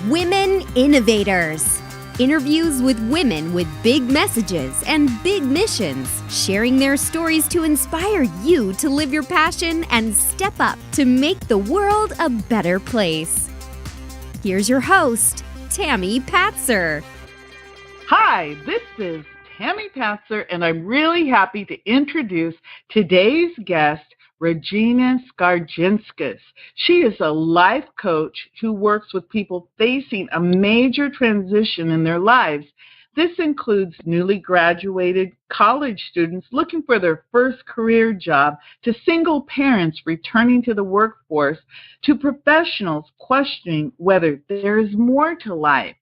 Women Innovators. Interviews with women with big messages and big missions, sharing their stories to inspire you to live your passion and step up to make the world a better place. Here's your host, Tammy Patzer. Hi, this is Tammy Patzer, and I'm really happy to introduce today's guest, Regina Skarzinska. She is a life coach who works with people facing a major transition in their lives. This includes newly graduated college students looking for their first career job, to single parents returning to the workforce, to professionals questioning whether there is more to life.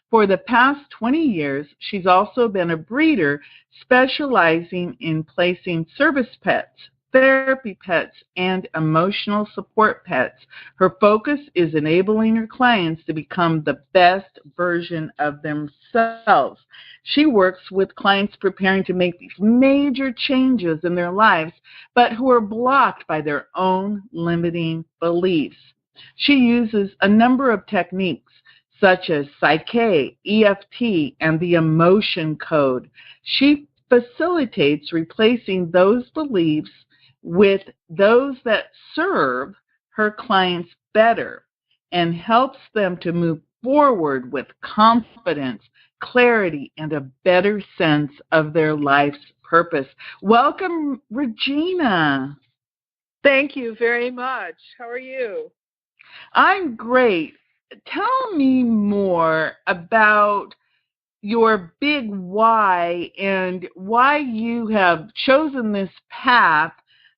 For the past 20 years, she's also been a breeder specializing in placing service pets, therapy pets, and emotional support pets. Her focus is enabling her clients to become the best version of themselves. She works with clients preparing to make these major changes in their lives, but who are blocked by their own limiting beliefs. She uses a number of techniques, such as PSYCH-K, EFT, and the emotion code. She facilitates replacing those beliefs with those that serve her clients better and helps them to move forward with confidence, clarity, and a better sense of their life's purpose. Welcome, Regina. Thank you very much. How are you? I'm great. Tell me more about your big why and why you have chosen this path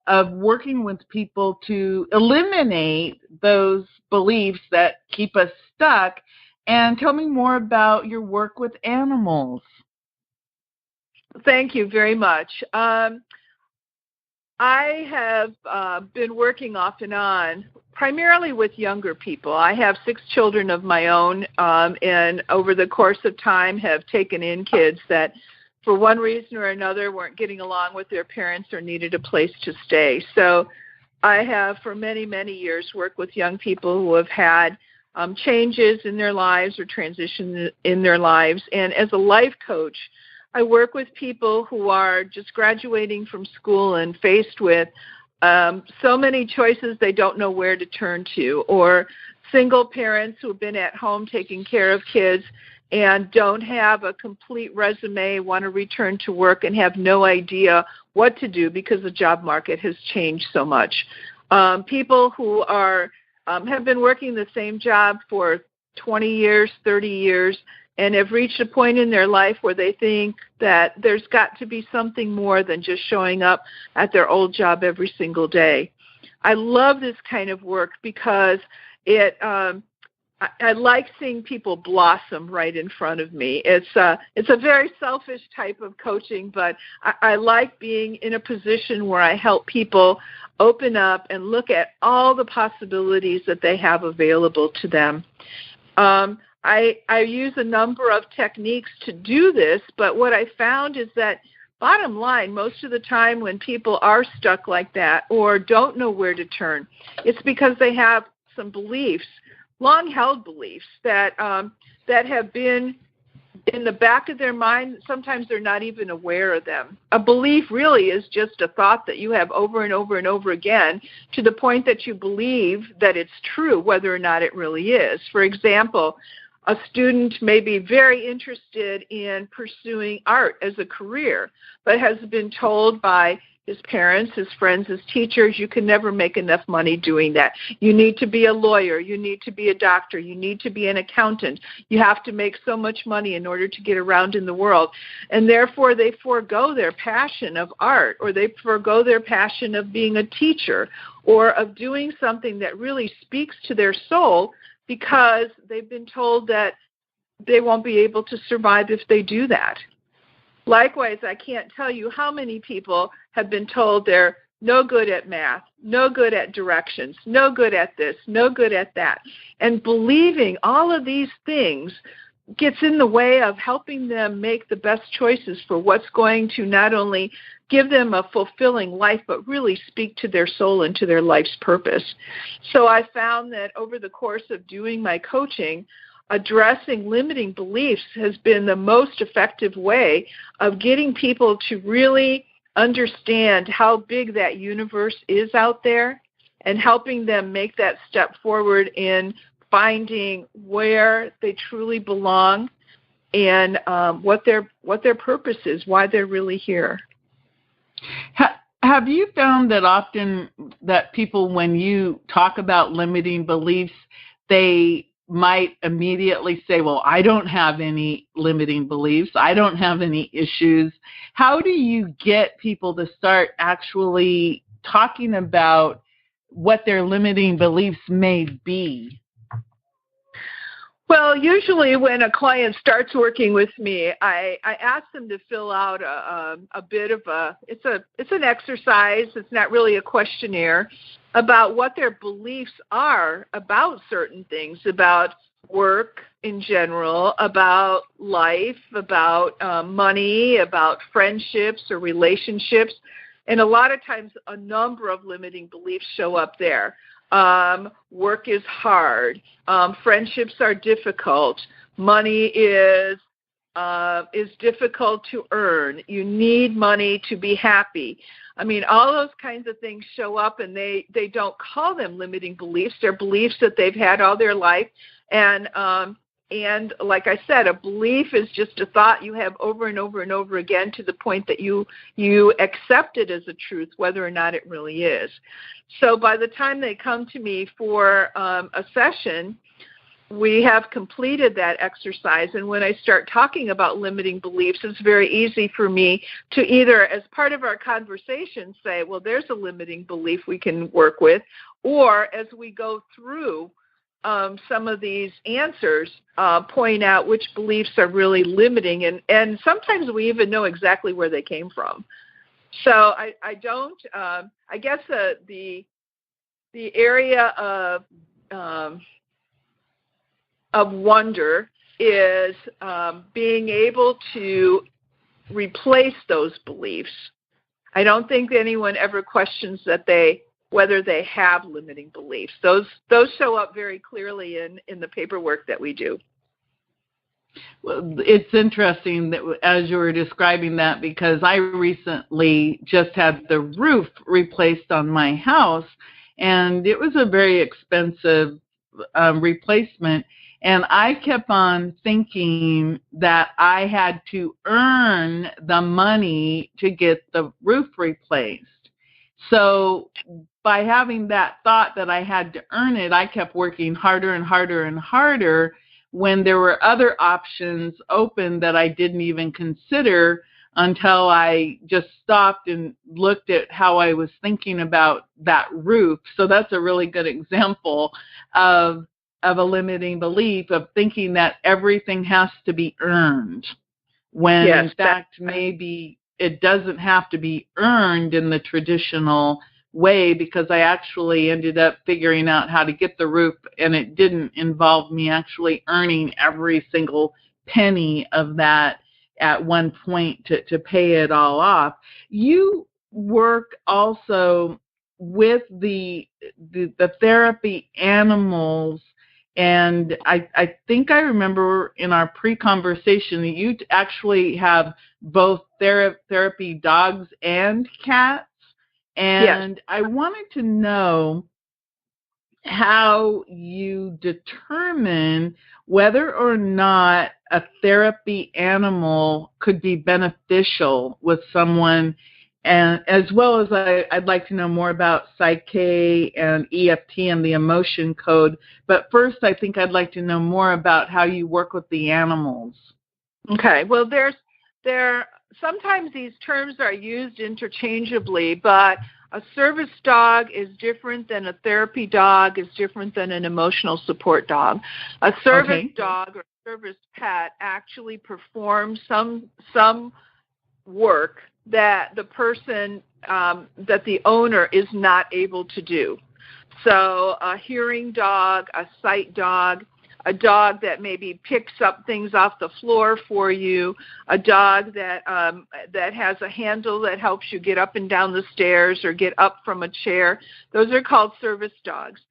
of working with people to eliminate those beliefs that keep us stuck. And tell me more about your work with animals. Thank you very much. I have been working off and on primarily with younger people. I have 6 children of my own, and over the course of time have taken in kids that for one reason or another weren't getting along with their parents or needed a place to stay. So I have for many, many years worked with young people who have had changes in their lives or transition in their lives. And as a life coach, I work with people who are just graduating from school and faced with so many choices they don't know where to turn to, or single parents who have been at home taking care of kids and don't have a complete resume, want to return to work and have no idea what to do because the job market has changed so much. People who are have been working the same job for 20 years, 30 years, and have reached a point in their life where they think that there's got to be something more than just showing up at their old job every single day. I love this kind of work because I like seeing people blossom right in front of me. It's a very selfish type of coaching, but I like being in a position where I help people open up and look at all the possibilities that they have available to them. I use a number of techniques to do this, but what I found is that bottom line, most of the time when people are stuck like that or don't know where to turn, it's because they have some beliefs, long-held beliefs that have been in the back of their mind. Sometimes they're not even aware of them. A belief really is just a thought that you have over and over and over again to the point that you believe that it's true, whether or not it really is. For example, a student may be very interested in pursuing art as a career, but has been told by his parents, his friends, his teachers, you can never make enough money doing that. You need to be a lawyer. You need to be a doctor. You need to be an accountant. You have to make so much money in order to get around in the world. And therefore, they forego their passion of art, or they forego their passion of being a teacher, or of doing something that really speaks to their soul, because they've been told that they won't be able to survive if they do that. Likewise, I can't tell you how many people have been told they're no good at math, no good at directions, no good at this, no good at that. And believing all of these things gets in the way of helping them make the best choices for what's going to not only give them a fulfilling life, but really speak to their soul and to their life's purpose. So I found that over the course of doing my coaching, addressing limiting beliefs has been the most effective way of getting people to really understand how big that universe is out there and helping them make that step forward in finding where they truly belong and what their purpose is, why they're really here. Have you found that often that people, when you talk about limiting beliefs, they might immediately say, well, I don't have any limiting beliefs. I don't have any issues. How do you get people to start actually talking about what their limiting beliefs may be? Well, usually when a client starts working with me, I ask them to fill out a bit of it's an exercise. It's not really a questionnaire about what their beliefs are about certain things, about work in general, about life, about money, about friendships or relationships. And a lot of times a number of limiting beliefs show up there. Work is hard. Friendships are difficult. Money is difficult to earn. You need money to be happy. I mean, all those kinds of things show up, and they don't call them limiting beliefs. They're beliefs that they've had all their life. And like I said, a belief is just a thought you have over and over and over again to the point that you accept it as a truth, whether or not it really is. So by the time they come to me for a session, we have completed that exercise. And when I start talking about limiting beliefs, it's very easy for me to either, as part of our conversation, say, well, there's a limiting belief we can work with, or as we go through some of these answers, point out which beliefs are really limiting, and sometimes we even know exactly where they came from. So I guess the area of wonder is being able to replace those beliefs. I don't think anyone ever questions whether they have limiting beliefs. Those show up very clearly in the paperwork that we do. Well, it's interesting that as you were describing that, because I recently just had the roof replaced on my house, and it was a very expensive replacement. And I kept on thinking that I had to earn the money to get the roof replaced. So by having that thought that I had to earn it, I kept working harder and harder and harder when there were other options open that I didn't even consider until I just stopped and looked at how I was thinking about that roof. So that's a really good example of a limiting belief, of thinking that everything has to be earned, when in fact maybe it doesn't have to be earned in the traditional way, because I actually ended up figuring out how to get the roof, and it didn't involve me actually earning every single penny of that at one point to pay it all off. You work also with the therapy animals, and I think I remember in our pre-conversation that you actually have both therapy dogs and cats. And yes. I wanted to know how you determine whether or not a therapy animal could be beneficial with someone, and as well as I'd like to know more about PSYCH-K and EFT and the emotion code. But first, I think I'd like to know more about how you work with the animals. Okay. Well, sometimes these terms are used interchangeably, but a service dog is different than a therapy dog, is different than an emotional support dog. A service dog or service pet actually performs some work that the person, that the owner is not able to do. So a hearing dog, a sight dog, a dog that maybe picks up things off the floor for you, a dog that has a handle that helps you get up and down the stairs or get up from a chair. Those are called service dogs.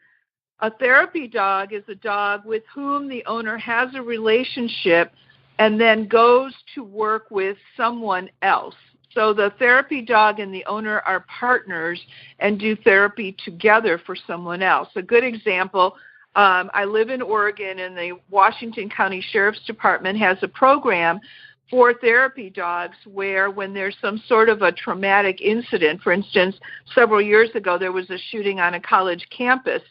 A therapy dog is a dog with whom the owner has a relationship and then goes to work with someone else. So the therapy dog and the owner are partners and do therapy together for someone else. A good example, I live in Oregon, and the Washington County Sheriff's Department has a program for therapy dogs where when there's some sort of a traumatic incident, for instance, several years ago there was a shooting on a college campus,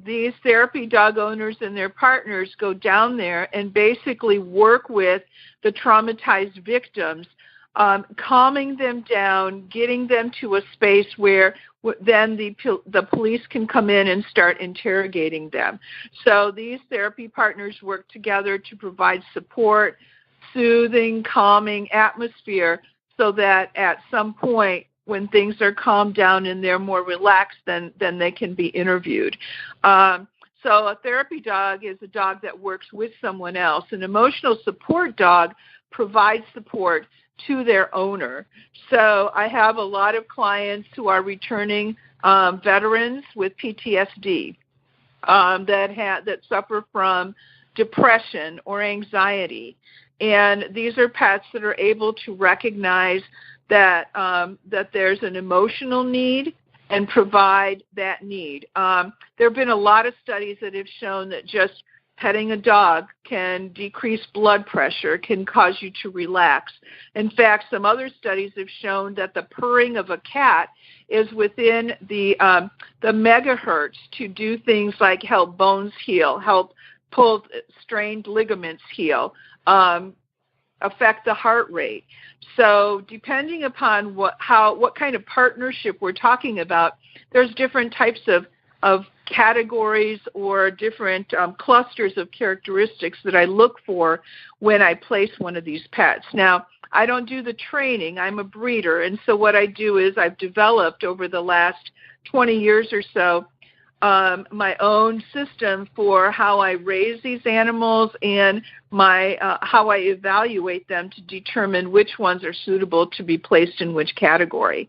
these therapy dog owners and their partners go down there and basically work with the traumatized victims, calming them down, getting them to a space where then the police can come in and start interrogating them. So these therapy partners work together to provide support, soothing, calming atmosphere so that at some point when things are calmed down and they're more relaxed, then they can be interviewed. So a therapy dog is a dog that works with someone else. An emotional support dog provides support to their owner. So I have a lot of clients who are returning veterans with PTSD that suffer from depression or anxiety. And these are pets that are able to recognize that there's an emotional need and provide that need. There have been a lot of studies that have shown that just petting a dog can decrease blood pressure, can cause you to relax. In fact, some other studies have shown that the purring of a cat is within the megahertz to do things like help bones heal, help pull strained ligaments heal, affect the heart rate. So depending upon what kind of partnership we're talking about, there's different types of categories or different clusters of characteristics that I look for when I place one of these pets. Now, I don't do the training. I'm a breeder, and so what I do is I've developed over the last 20 years or so my own system for how I raise these animals and how I evaluate them to determine which ones are suitable to be placed in which category.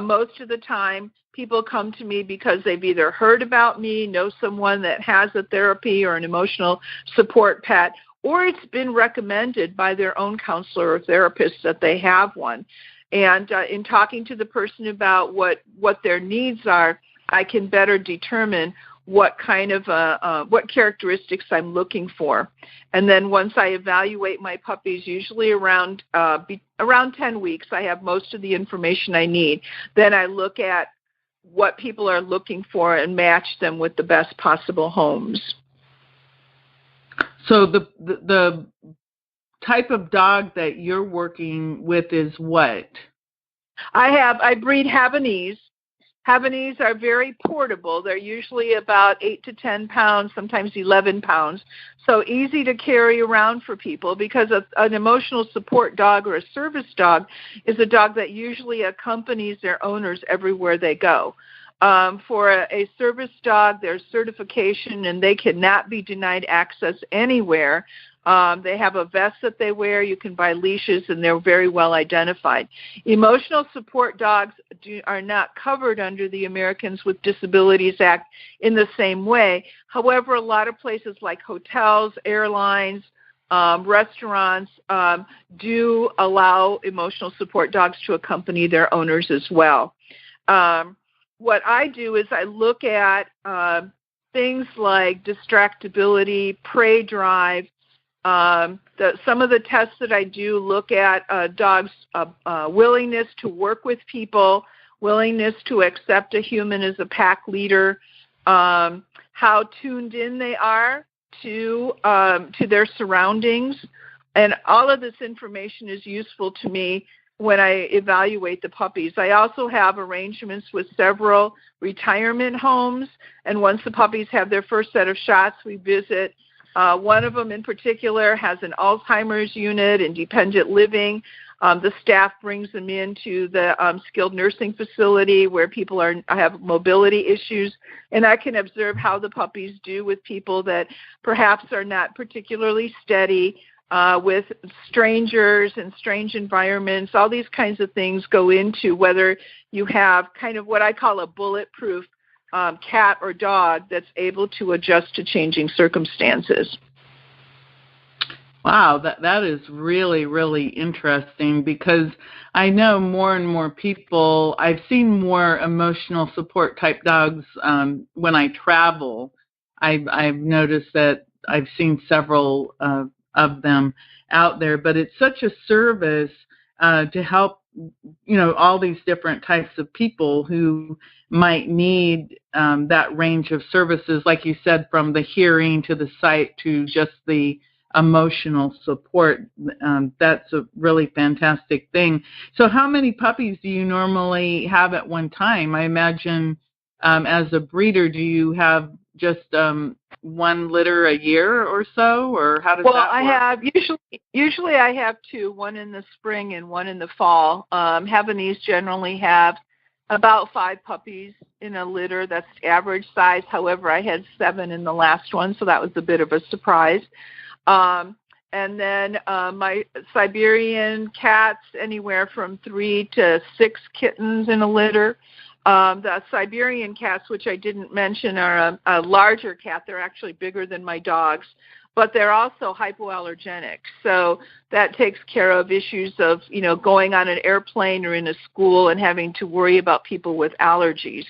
Most of the time, people come to me because they've either heard about me, know someone that has a therapy or an emotional support pet, or it's been recommended by their own counselor or therapist that they have one. And in talking to the person about what their needs are, I can better determine what kind of what characteristics I'm looking for. And then once I evaluate my puppies, usually around 10 weeks, I have most of the information I need. Then I look at what people are looking for and match them with the best possible homes. So the type of dog that you're working with is what? I breed Havanese. Havanese are very portable. They're usually about 8 to 10 pounds, sometimes 11 pounds. So easy to carry around for people because an emotional support dog or a service dog is a dog that usually accompanies their owners everywhere they go. For a service dog, there's certification and they cannot be denied access anywhere. They have a vest that they wear. You can buy leashes, and they're very well identified. Emotional support dogs are not covered under the Americans with Disabilities Act in the same way. However, a lot of places like hotels, airlines, restaurants do allow emotional support dogs to accompany their owners as well. What I do is I look at things like distractibility, prey drive. Some of the tests that I do look at dogs' willingness to work with people, willingness to accept a human as a pack leader, how tuned in they are to their surroundings. And all of this information is useful to me when I evaluate the puppies. I also have arrangements with several retirement homes, and once the puppies have their first set of shots, we visit. One of them in particular has an Alzheimer's unit, independent living. The staff brings them into the skilled nursing facility where people have mobility issues, and I can observe how the puppies do with people that perhaps are not particularly steady, with strangers and strange environments. All these kinds of things go into whether you have kind of what I call a bulletproof cat or dog that's able to adjust to changing circumstances. Wow, that is really, really interesting, because I know more and more people, I've seen more emotional support type dogs when I travel. I've noticed that I've seen several of them out there, but it's such a service to help, all these different types of people who might need that range of services, like you said, from the hearing to the sight to just the emotional support. That's a really fantastic thing. So how many puppies do you normally have at one time? I imagine as a breeder, do you have just one litter a year or so, or how does that work? Well, I have usually I have two, one in the spring and one in the fall. Havanese generally have about 5 puppies in a litter. That's average size. However, I had 7 in the last one, so that was a bit of a surprise. And then my Siberian cats, anywhere from 3 to 6 kittens in a litter. The Siberian cats, which I didn't mention, are a larger cat. They're actually bigger than my dogs, but they're also hypoallergenic. So that takes care of issues of, going on an airplane or in a school and having to worry about people with allergies.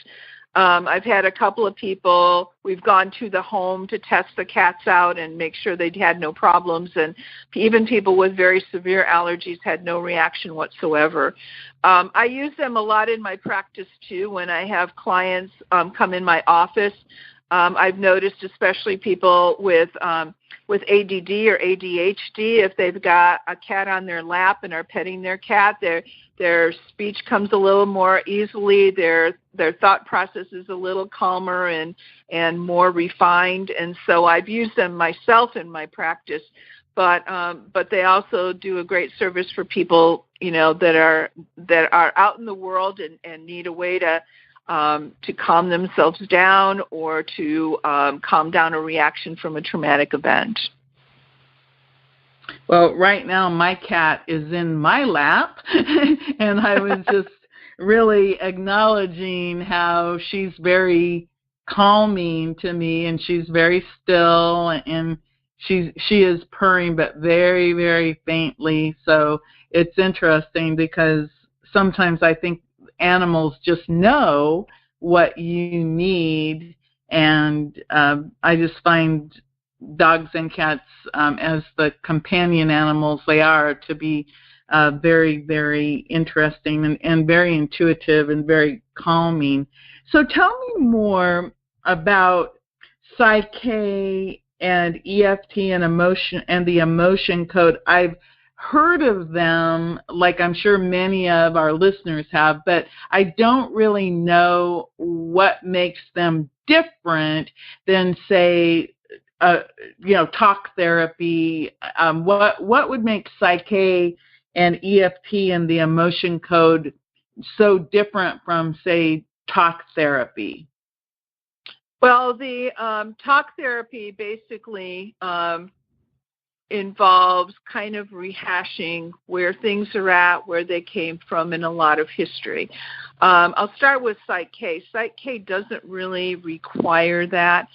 I've had a couple of people, we've gone to the home to test the cats out and make sure they'd had no problems, and even people with very severe allergies had no reaction whatsoever. I use them a lot in my practice, too, when I have clients come in my office. I've noticed especially people with ADD or ADHD, if they've got a cat on their lap and are petting their cat, their speech comes a little more easily, their thought process is a little calmer and more refined, and so I've used them myself in my practice. But they also do a great service for people, that are out in the world and need a way to calm themselves down or to calm down a reaction from a traumatic event. Well, right now my cat is in my lap, and I was just really acknowledging how she's very calming to me, and she's very still, and she is purring, but very, very faintly. So it's interesting because sometimes I think animals just know what you need, and I just find dogs and cats, as the companion animals they are, to be very, very interesting and very intuitive and very calming. So tell me more about PSYCH-K and EFT and emotion and the emotion code. I've heard of them, like I'm sure many of our listeners have, but I don't really know what makes them different than, say, talk therapy. What would make PSYCH-K and EFT and the emotion code so different from, say, talk therapy? Well, the talk therapy basically involves kind of rehashing where things are at, where they came from, and a lot of history. I'll start with PSYCH-K. PSYCH-K doesn't really require that.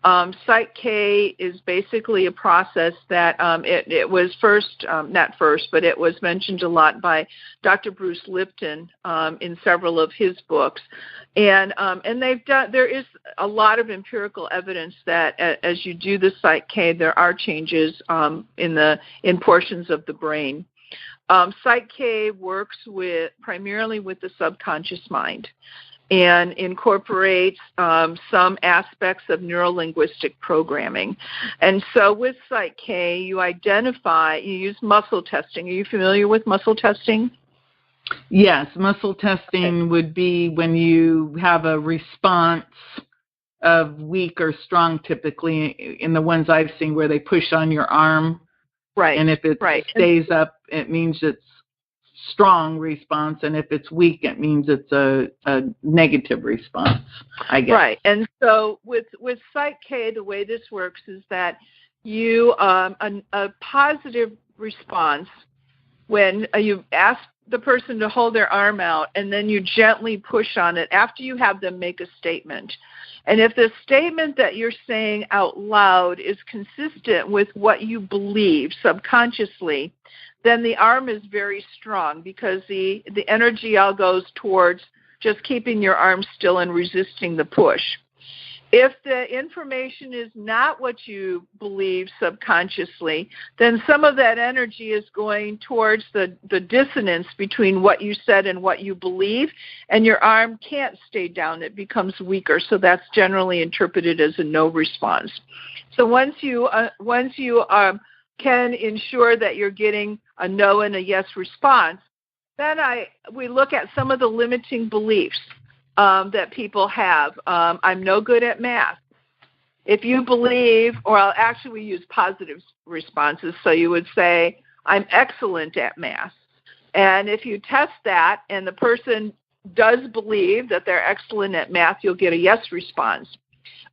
PSYCH-K is basically a process that it was it was mentioned a lot by Dr. Bruce Lipton in several of his books, and there is a lot of empirical evidence that as you do the PSYCH-K, there are changes in portions of the brain. PSYCH-K works primarily with the subconscious mind and incorporates some aspects of neurolinguistic programming. And so with PSYCH-K, you use muscle testing. Are you familiar with muscle testing? Yes, muscle testing would be when you have a response of weak or strong, typically, in the ones I've seen where they push on your arm. Right. And if it stays up, it means it's strong response, and if it's weak, it means it's a negative response, I guess. Right. And so with PSYCH-K, the way this works is that you a positive response when you ask the person to hold their arm out and then you gently push on it after you have them make a statement. And if the statement that you're saying out loud is consistent with what you believe subconsciously, then the arm is very strong because the energy all goes towards just keeping your arm still and resisting the push. If the information is not what you believe subconsciously, then some of that energy is going towards the dissonance between what you said and what you believe, and your arm can't stay down. It becomes weaker, so that's generally interpreted as a no response. So once you can ensure that you're getting a no and a yes response, then we look at some of the limiting beliefs that people have. I'm no good at math. If you believe, we use positive responses, so you would say, I'm excellent at math. And if you test that and the person does believe that they're excellent at math, you'll get a yes response.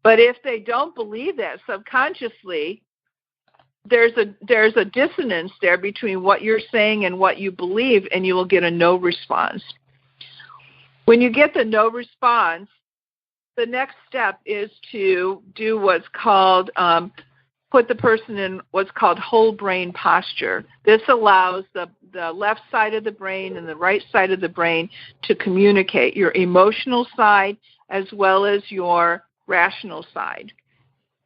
But if they don't believe that subconsciously, there's a dissonance there between what you're saying and what you believe, and you will get a no response. When you get the no response, the next step is to do what's called, put the person in what's called whole brain posture. This allows the left side of the brain and the right side of the brain to communicate, your emotional side as well as your rational side.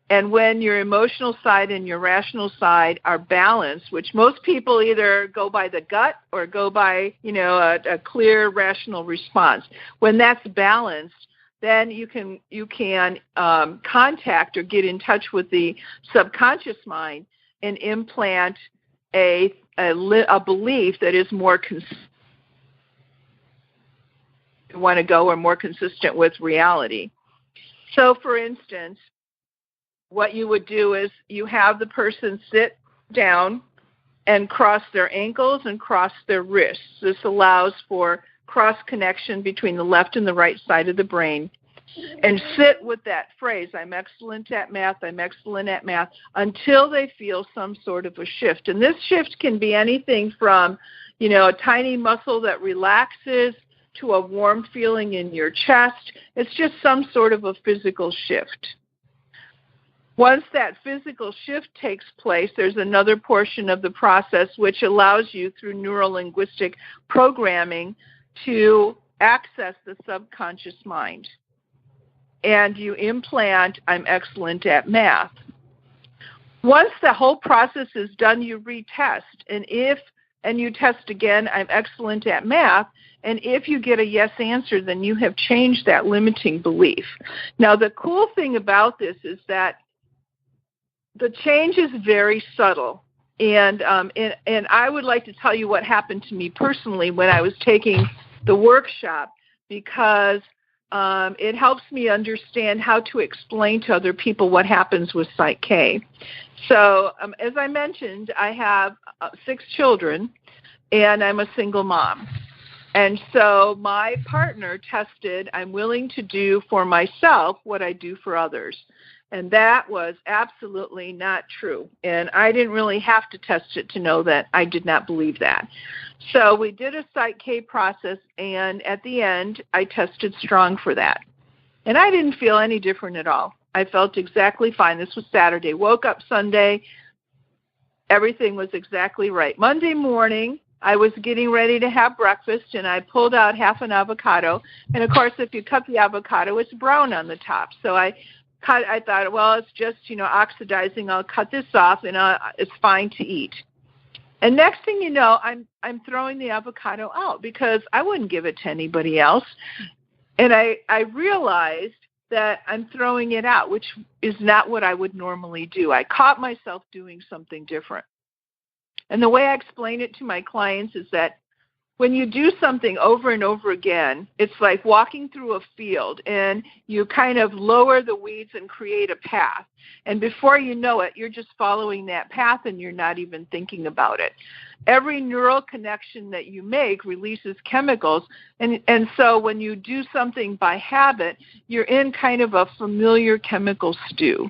And when your emotional side and your rational side are balanced, which most people either go by the gut or go by, a clear rational response. When that's balanced, then you can contact or get in touch with the subconscious mind and implant a belief that is more more consistent with reality. So, for instance, what you would do is you have the person sit down and cross their ankles and cross their wrists. This allows for cross connection between the left and the right side of the brain. And sit with that phrase, I'm excellent at math, I'm excellent at math, until they feel some sort of a shift. And this shift can be anything from, a tiny muscle that relaxes to a warm feeling in your chest. It's just some sort of a physical shift. Once that physical shift takes place, there's another portion of the process which allows you through neuro-linguistic programming to access the subconscious mind. And you implant, I'm excellent at math. Once the whole process is done, you retest. And you test again, I'm excellent at math. And if you get a yes answer, then you have changed that limiting belief. Now, the cool thing about this is that the change is very subtle, and I would like to tell you what happened to me personally when I was taking the workshop, because it helps me understand how to explain to other people what happens with PSYCH-K. So, as I mentioned, I have 6 children, and I'm a single mom. And so my partner tested, I'm willing to do for myself what I do for others. And that was absolutely not true. And I didn't really have to test it to know that I did not believe that. So we did a PSYCH-K process, and at the end, I tested strong for that. And I didn't feel any different at all. I felt exactly fine. This was Saturday. Woke up Sunday. Everything was exactly right. Monday morning, I was getting ready to have breakfast, and I pulled out half an avocado. And, of course, if you cut the avocado, it's brown on the top. So I thought, well, it's just, oxidizing. I'll cut this off, and it's fine to eat. And next thing you know, I'm throwing the avocado out because I wouldn't give it to anybody else. And I realized that I'm throwing it out, which is not what I would normally do. I caught myself doing something different. And the way I explain it to my clients is that when you do something over and over again, it's like walking through a field, and you kind of lower the weeds and create a path. And before you know it, you're just following that path, and you're not even thinking about it. Every neural connection that you make releases chemicals, and so when you do something by habit, you're in kind of a familiar chemical stew.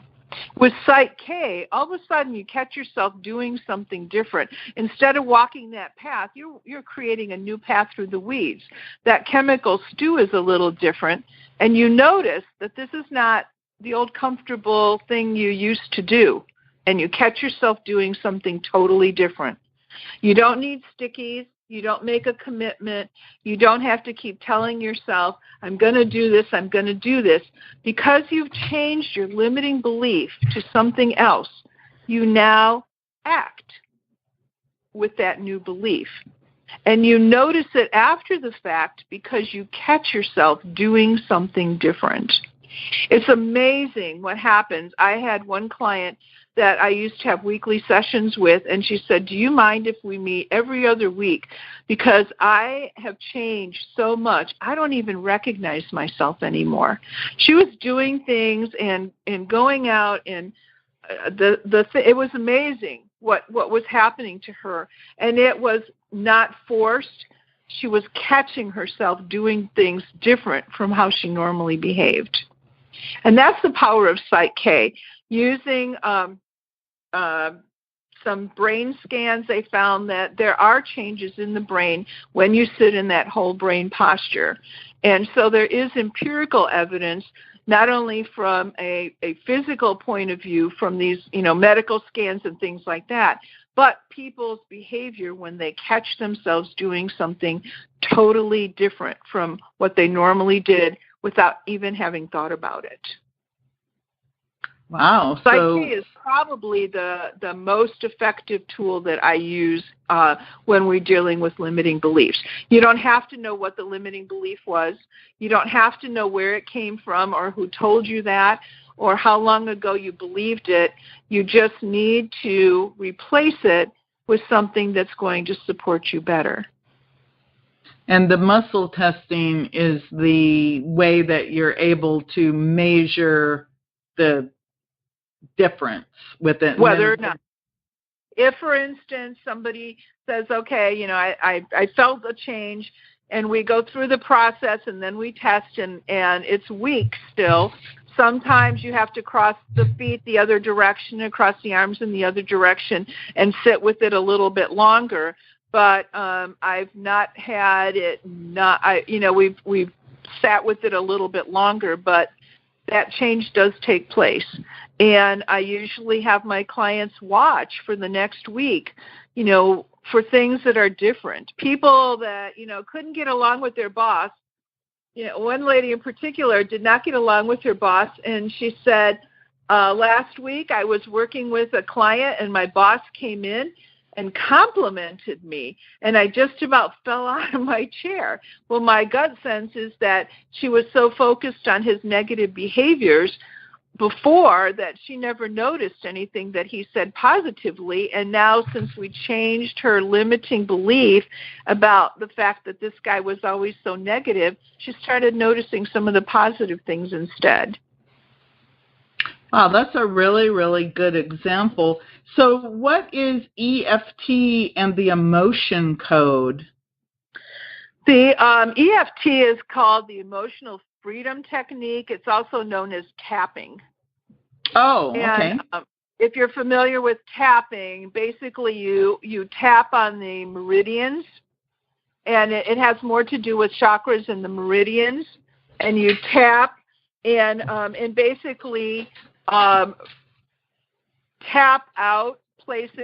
With PSYCH-K, all of a sudden you catch yourself doing something different. Instead of walking that path, you're creating a new path through the weeds. That chemical stew is a little different, and you notice that this is not the old comfortable thing you used to do, and you catch yourself doing something totally different. You don't need stickies. You don't make a commitment. You don't have to keep telling yourself, I'm going to do this, I'm going to do this. Because you've changed your limiting belief to something else, you now act with that new belief. And you notice it after the fact because you catch yourself doing something different. It's amazing what happens. I had one client that I used to have weekly sessions with, and she said, do you mind if we meet every other week? Because I have changed so much, I don't even recognize myself anymore. She was doing things and going out, and it was amazing what was happening to her. And it was not forced. She was catching herself doing things different from how she normally behaved. And that's the power of PSYCH-K. Using some brain scans, they found that there are changes in the brain when you sit in that whole brain posture. And so there is empirical evidence, not only from a physical point of view, from these medical scans and things like that, but people's behavior when they catch themselves doing something totally different from what they normally did without even having thought about it. Wow. PSYCH-K is probably the most effective tool that I use when we're dealing with limiting beliefs. You don't have to know what the limiting belief was. You don't have to know where it came from or who told you that or how long ago you believed it. You just need to replace it with something that's going to support you better. And the muscle testing is the way that you're able to measure the difference with it. Whether or not. If, for instance, somebody says, okay, I felt a change, and we go through the process and then we test and it's weak still, sometimes you have to cross the feet the other direction and cross the arms in the other direction and sit with it a little bit longer. But I've not had it we've sat with it a little bit longer, but that change does take place. And I usually have my clients watch for the next week, for things that are different. People that, couldn't get along with their boss. One lady in particular did not get along with her boss, and she said, last week I was working with a client and my boss came in and complimented me, and I just about fell out of my chair. Well, my gut sense is that she was so focused on his negative behaviors before that she never noticed anything that he said positively, and now since we changed her limiting belief about the fact that this guy was always so negative, she started noticing some of the positive things instead. Wow, that's a really, really good example. So what is EFT and the emotion code? The EFT is called the Emotional Freedom Technique. It's also known as tapping. Oh, okay. And, if you're familiar with tapping, basically you tap on the meridians, and it has more to do with chakras and the meridians, and you tap and basically tap out places,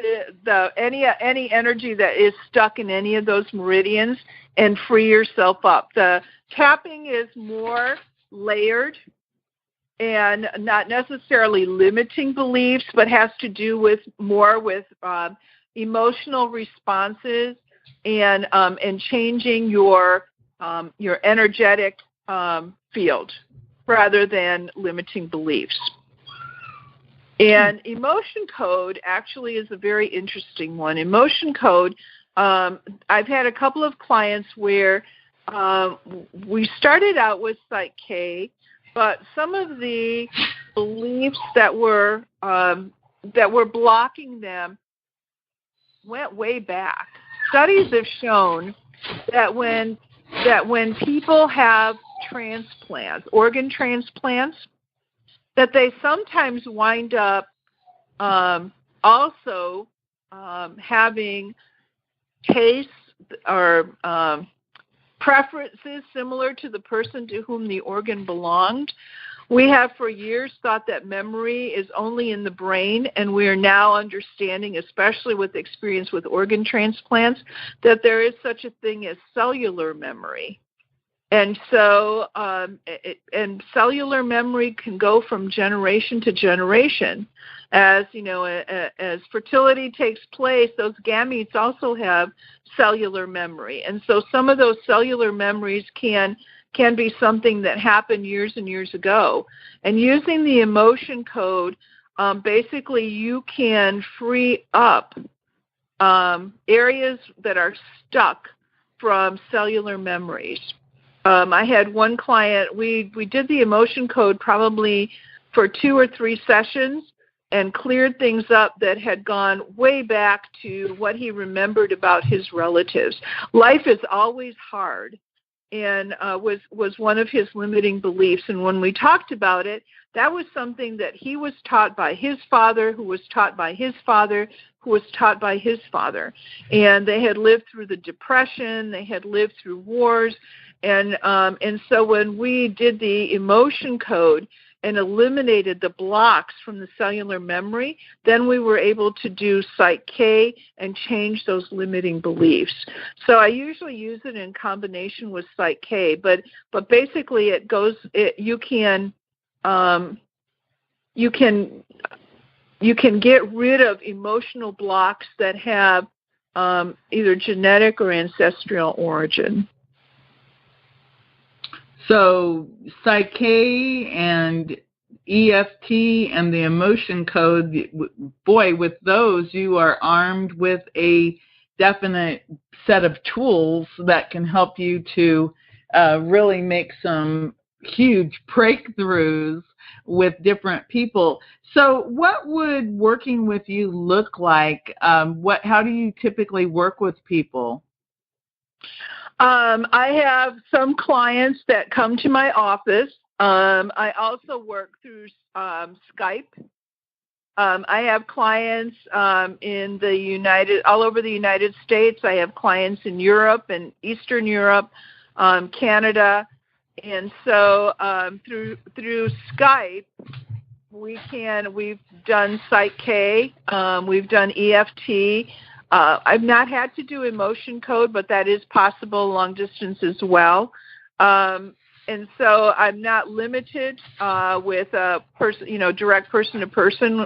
any energy that is stuck in any of those meridians, and free yourself up. The tapping is more layered and not necessarily limiting beliefs, but has to do with more with emotional responses and changing your energetic field rather than limiting beliefs. And emotion code actually is a very interesting one. Emotion code, I've had a couple of clients where we started out with PSYCH-K, but some of the beliefs that were blocking them went way back. Studies have shown that when people have transplants, organ transplants, that they sometimes wind up also having tastes or preferences similar to the person to whom the organ belonged. We have for years thought that memory is only in the brain, and we are now understanding, especially with experience with organ transplants, that there is such a thing as cellular memory. And so, and cellular memory can go from generation to generation. As you know, as fertility takes place, those gametes also have cellular memory, and so some of those cellular memories can be something that happened years and years ago. And using the emotion code, basically you can free up areas that are stuck from cellular memories. I had one client, we did the emotion code probably for 2 or 3 sessions and cleared things up that had gone way back to what he remembered about his relatives. Life is always hard, and was one of his limiting beliefs. And when we talked about it, that was something that he was taught by his father, who was taught by his father, who was taught by his father. And they had lived through the Depression, they had lived through wars, and so when we did the emotion code and eliminated the blocks from the cellular memory, then we were able to do PSYCH-K and change those limiting beliefs. So I usually use it in combination with PSYCH-K, but basically it goes. You can get rid of emotional blocks that have either genetic or ancestral origin. So PSYCH-K and EFT and the emotion code, boy, with those you are armed with a definite set of tools that can help you to really make some huge breakthroughs with different people. So what would working with you look like? How do you typically work with people? I have some clients that come to my office. I also work through Skype. I have clients in all over the United States. I have clients in Europe and Eastern Europe, Canada, and so through Skype, we've done PSYCH-K, we've done EFT. I've not had to do emotion code, but that is possible long distance as well. And so I'm not limited with a direct person to person.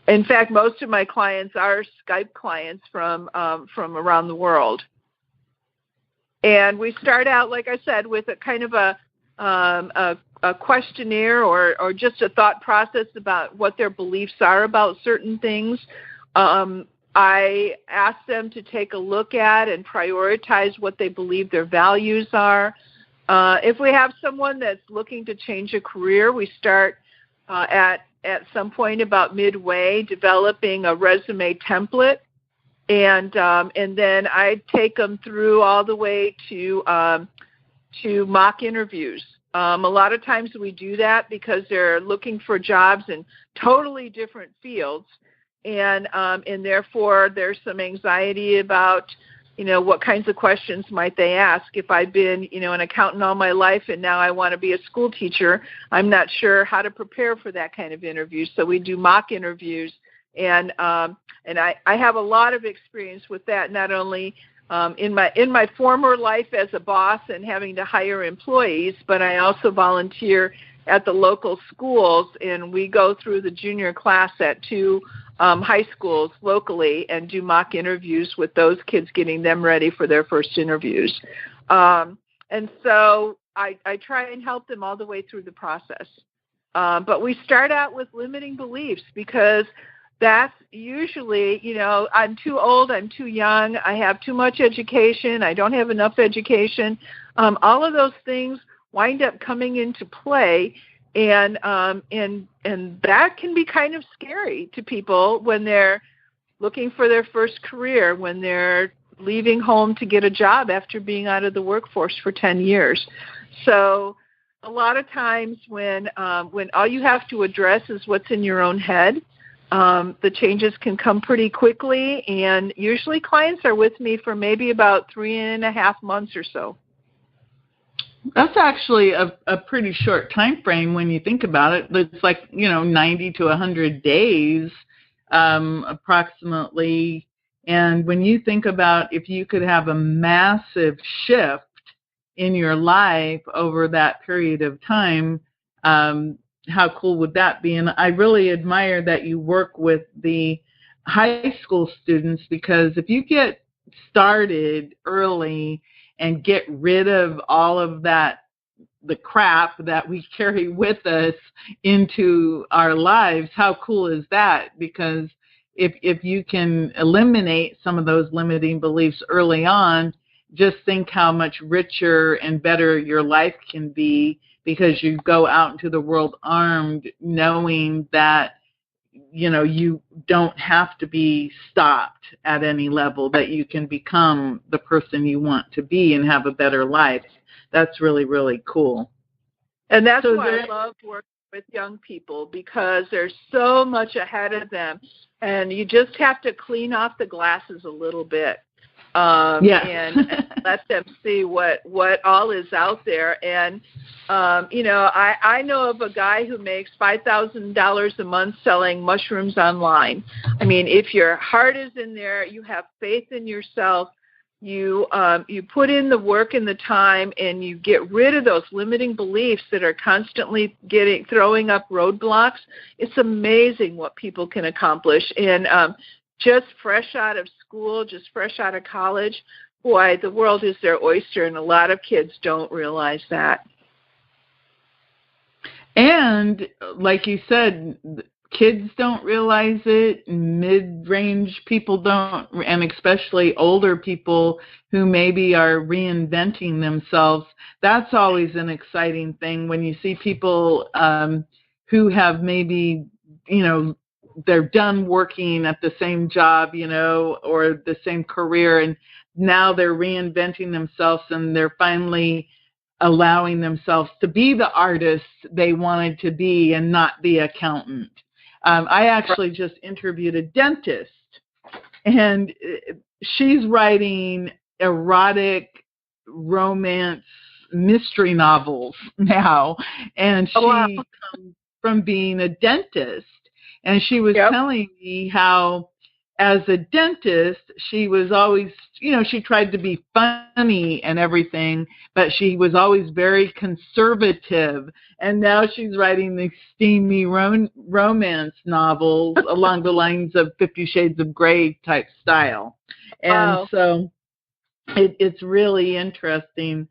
In fact, most of my clients are Skype clients from around the world. And we start out, like I said, with a kind of a questionnaire or just a thought process about what their beliefs are about certain things. I ask them to take a look at and prioritize what they believe their values are. If we have someone that's looking to change a career, we start at some point about midway developing a resume template, and then I take them through all the way to mock interviews. A lot of times we do that because they're looking for jobs in totally different fields. And therefore, there's some anxiety about, what kinds of questions might they ask. If I've been, an accountant all my life and now I want to be a school teacher, I'm not sure how to prepare for that kind of interview. So we do mock interviews, and I have a lot of experience with that, not only in my former life as a boss and having to hire employees, but I also volunteer at the local schools, and we go through the junior class at 2 high schools locally and do mock interviews with those kids, getting them ready for their first interviews. And so I try and help them all the way through the process. But we start out with limiting beliefs because that's usually, I'm too old, I'm too young, I have too much education, I don't have enough education. All of those things wind up coming into play, and that can be kind of scary to people when they're looking for their first career, when they're leaving home to get a job after being out of the workforce for 10 years. So a lot of times when all you have to address is what's in your own head, the changes can come pretty quickly. And usually clients are with me for maybe about 3.5 months or so. That's actually a pretty short time frame when you think about it. It's like, 90 to 100 days approximately. And when you think about if you could have a massive shift in your life over that period of time, how cool would that be? And I really admire that you work with the high school students, because if you get started early and get rid of all of that, the crap that we carry with us into our lives, how cool is that? Because if you can eliminate some of those limiting beliefs early on, just think how much richer and better your life can be, because you go out into the world armed, knowing that you don't have to be stopped at any level, that you can become the person you want to be and have a better life. That's really, really cool. And that's why I love working with young people, because there's so much ahead of them, and you just have to clean off the glasses a little bit. And let them see what all is out there. And, I know of a guy who makes $5,000 a month selling mushrooms online. I mean, if your heart is in there, you have faith in yourself, you put in the work and the time, and you get rid of those limiting beliefs that are constantly throwing up roadblocks. It's amazing what people can accomplish. And just fresh out of school, just fresh out of college, boy, the world is their oyster, and a lot of kids don't realize that. And like you said, kids don't realize it, mid-range people don't, and especially older people who maybe are reinventing themselves. That's always an exciting thing when you see people who have maybe, they're done working at the same job, or the same career, and now they're reinventing themselves, and they're finally allowing themselves to be the artist they wanted to be and not the accountant. I actually just interviewed a dentist, and she's writing erotic romance mystery novels now, and she comes from being a dentist. And she was telling me how, as a dentist, she was always, she tried to be funny and everything, but she was always very conservative. And now she's writing these steamy romance novels along the lines of 50 Shades of Grey type style. And so it's really interesting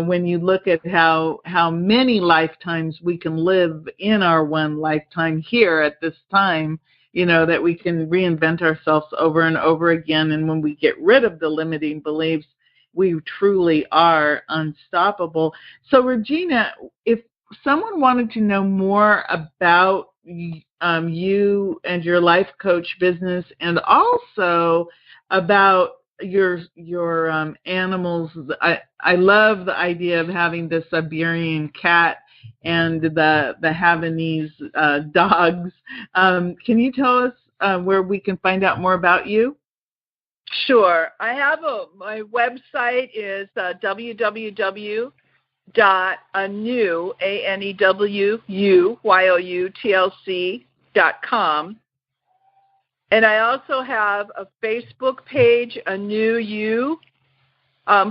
when you look at how many lifetimes we can live in our one lifetime here at this time, that we can reinvent ourselves over and over again. And when we get rid of the limiting beliefs, we truly are unstoppable. So, Regina, if someone wanted to know more about you and your life coach business, and also about your animals, I love the idea of having the Siberian cat and the Havanese dogs. Can you tell us where we can find out more about you? Sure. I have my website is www.anew, ANEWYOUTLC.com. And I also have a Facebook page, Anew You,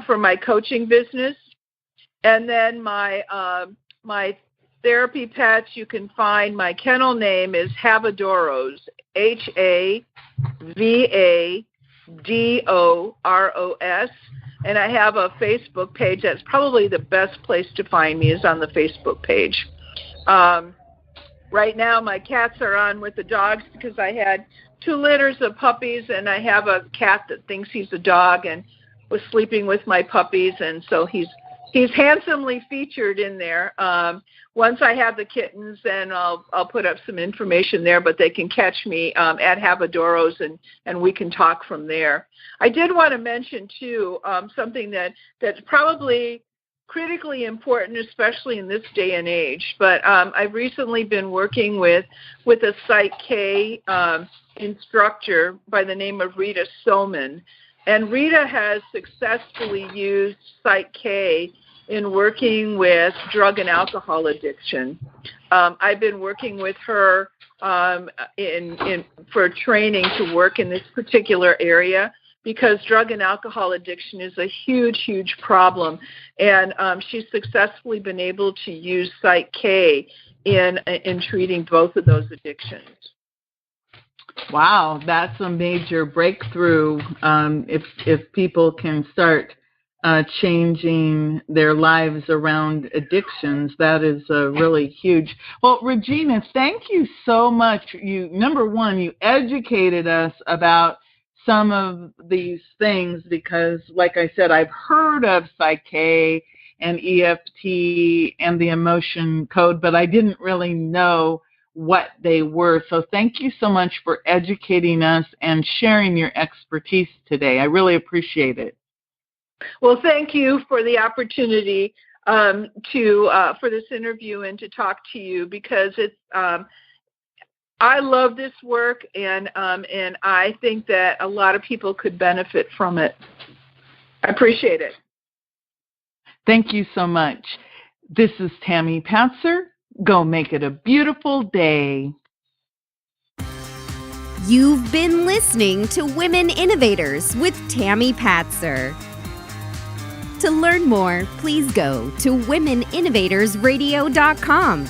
for my coaching business. And then my therapy pets, you can find, my kennel name is Havadoros, HAVADOROS. And I have a Facebook page. That's probably the best place to find me, is on the Facebook page. Right now, my cats are on with the dogs because I had 2 litters of puppies, and I have a cat that thinks he's a dog and was sleeping with my puppies, and so he's handsomely featured in there. Once I have the kittens, then I'll put up some information there, but they can catch me at Havadoros, and we can talk from there. I did want to mention, too, something that's probably critically important, especially in this day and age. But I've recently been working with a PSYCH-K instructor by the name of Rita Soman. And Rita has successfully used PSYCH-K in working with drug and alcohol addiction. I've been working with her for training to work in this particular area, because drug and alcohol addiction is a huge, huge problem. And she's successfully been able to use PSYCH-K in treating both of those addictions. Wow, that's a major breakthrough. If people can start changing their lives around addictions, that is really huge. Well, Regina, thank you so much. Number one, you educated us about some of these things, because, like I said, I've heard of PSYCH-K and EFT and the emotion code, but I didn't really know what they were. So thank you so much for educating us and sharing your expertise today. I really appreciate it. Well, thank you for the opportunity for this interview and to talk to you, because it's I love this work, and I think that a lot of people could benefit from it. I appreciate it. Thank you so much. This is Tammy Patzer. Go make it a beautiful day. You've been listening to Women Innovators with Tammy Patzer. To learn more, please go to womeninnovatorsradio.com.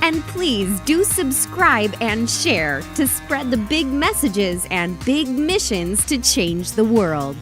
And please do subscribe and share to spread the big messages and big missions to change the world.